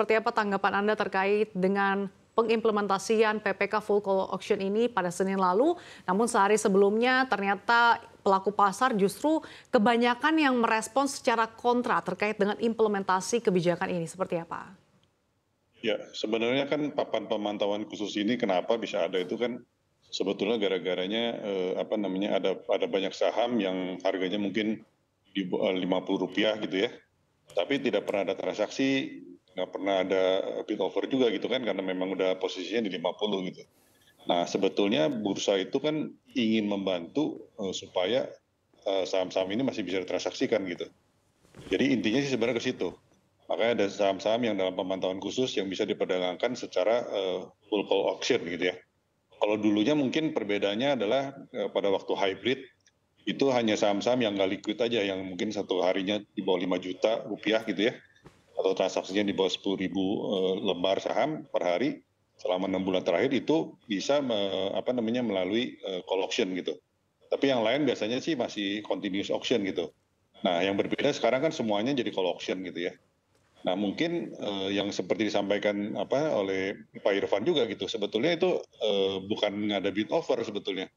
seperti apa tanggapan Anda terkait dengan pengimplementasian PPK Full Call Auction ini pada Senin lalu, namun sehari sebelumnya ternyata pelaku pasar justru kebanyakan yang merespons secara kontra terkait dengan implementasi kebijakan ini. Seperti apa? Ya, sebenarnya kan papan pemantauan khusus ini kenapa bisa ada itu kan sebetulnya gara-garanya ada banyak saham yang harganya mungkin di Rp50 gitu ya, tapi tidak pernah ada transaksi, nggak pernah ada bid offer juga gitu kan karena memang udah posisinya di 50 gitu. Nah, sebetulnya bursa itu kan ingin membantu supaya saham-saham ini masih bisa ditransaksikan gitu. Jadi intinya sih sebenarnya ke situ. Makanya ada saham-saham yang dalam pemantauan khusus yang bisa diperdagangkan secara full call auction gitu ya. Kalau dulunya mungkin perbedaannya adalah pada waktu hybrid itu hanya saham-saham yang nggak liquid aja, yang mungkin satu harinya di bawah 5 juta rupiah gitu ya, atau transaksinya di bawah 10.000 lembar saham per hari selama 6 bulan terakhir itu bisa melalui call auction gitu. Tapi yang lain biasanya sih masih continuous auction gitu. Nah, yang berbeda sekarang kan semuanya jadi call auction gitu ya. Nah, mungkin yang seperti disampaikan oleh Pak Irfan juga gitu, sebetulnya itu bukan ada bid offer sebetulnya.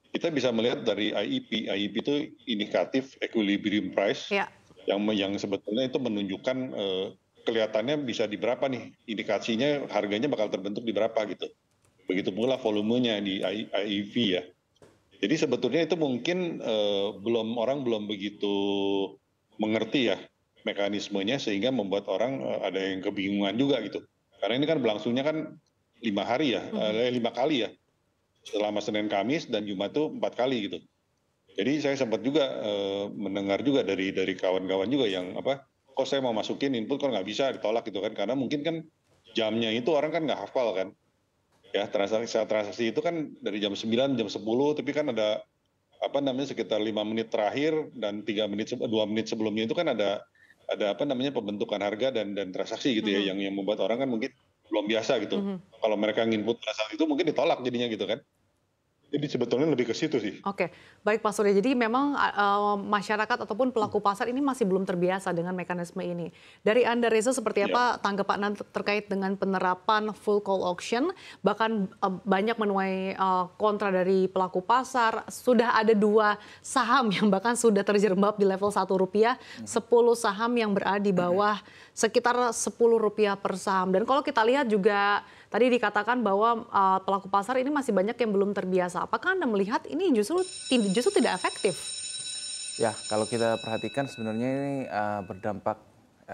Kita bisa melihat dari IEP. IEP itu indikatif equilibrium price Ya. yang sebetulnya itu menunjukkan kelihatannya bisa di berapa nih, indikasinya harganya bakal terbentuk di berapa gitu. Begitu pula volumenya di IEV ya. Jadi sebetulnya itu mungkin orang belum begitu mengerti ya mekanismenya sehingga membuat orang ada yang kebingungan juga gitu. Karena ini kan berlangsungnya kan 5 hari ya, 5 kali ya. Selama Senin, Kamis, dan Jumat tuh 4 kali gitu. Jadi saya sempat juga mendengar juga dari kawan-kawan juga yang kok saya mau masukin input kok nggak bisa, ditolak gitu kan. Karena mungkin kan jamnya itu orang kan nggak hafal kan. Ya, transaksi itu kan dari jam 9, jam 10, tapi kan ada sekitar 5 menit terakhir dan 2 menit sebelumnya itu kan ada pembentukan harga dan transaksi gitu ya, yang membuat orang kan mungkin belum biasa gitu. Kalau mereka nginput pada saat itu mungkin ditolak jadinya gitu kan. Jadi sebetulnya lebih ke situ sih. Oke, baik Pak Surya. Jadi memang masyarakat ataupun pelaku pasar ini masih belum terbiasa dengan mekanisme ini. Dari Anda Reza, seperti Ya. apa tanggapan Anda terkait dengan penerapan full call auction? Bahkan banyak menuai kontra dari pelaku pasar. Sudah ada 2 saham yang bahkan sudah terjerembab di level Rp1, 10 saham yang berada di bawah sekitar Rp10 per saham. Dan kalau kita lihat juga tadi dikatakan bahwa pelaku pasar ini masih banyak yang belum terbiasa. Apakah Anda melihat ini justru tidak efektif? Ya, kalau kita perhatikan sebenarnya ini berdampak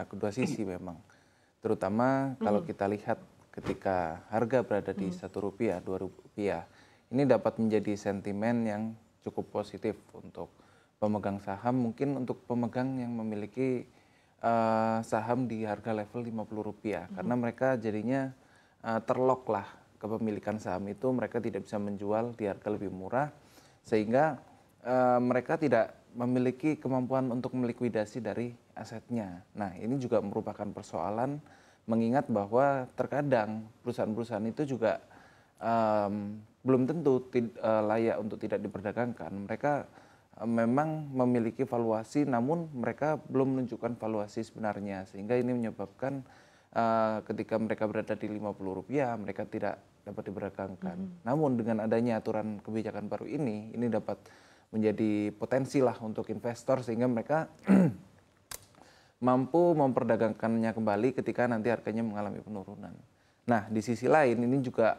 kedua sisi memang. Terutama kalau kita lihat ketika harga berada di Rp1, Rp2, ini dapat menjadi sentimen yang cukup positif untuk pemegang saham. Mungkin untuk pemegang yang memiliki saham di harga level Rp50, karena mereka jadinya terlock lah kepemilikan saham itu, mereka tidak bisa menjual di harga lebih murah, sehingga mereka tidak memiliki kemampuan untuk melikuidasi dari asetnya. Nah, ini juga merupakan persoalan, mengingat bahwa terkadang perusahaan-perusahaan itu juga belum tentu layak untuk tidak diperdagangkan. Mereka memang memiliki valuasi, namun mereka belum menunjukkan valuasi sebenarnya, sehingga ini menyebabkan ketika mereka berada di Rp50, mereka tidak dapat diperdagangkan. Namun dengan adanya aturan kebijakan baru ini dapat menjadi potensi lah untuk investor, sehingga mereka mampu memperdagangkannya kembali ketika nanti harganya mengalami penurunan. Nah, di sisi lain ini juga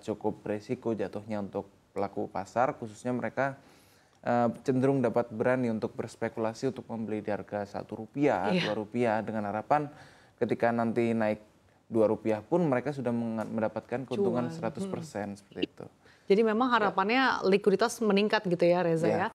cukup beresiko jatuhnya untuk pelaku pasar, khususnya mereka cenderung dapat berani untuk berspekulasi untuk membeli di harga Rp1, Rp2, dengan harapan ketika nanti naik Rp2 pun mereka sudah mendapatkan keuntungan 100% seperti itu. Jadi memang harapannya likuiditas meningkat gitu ya Reza ya.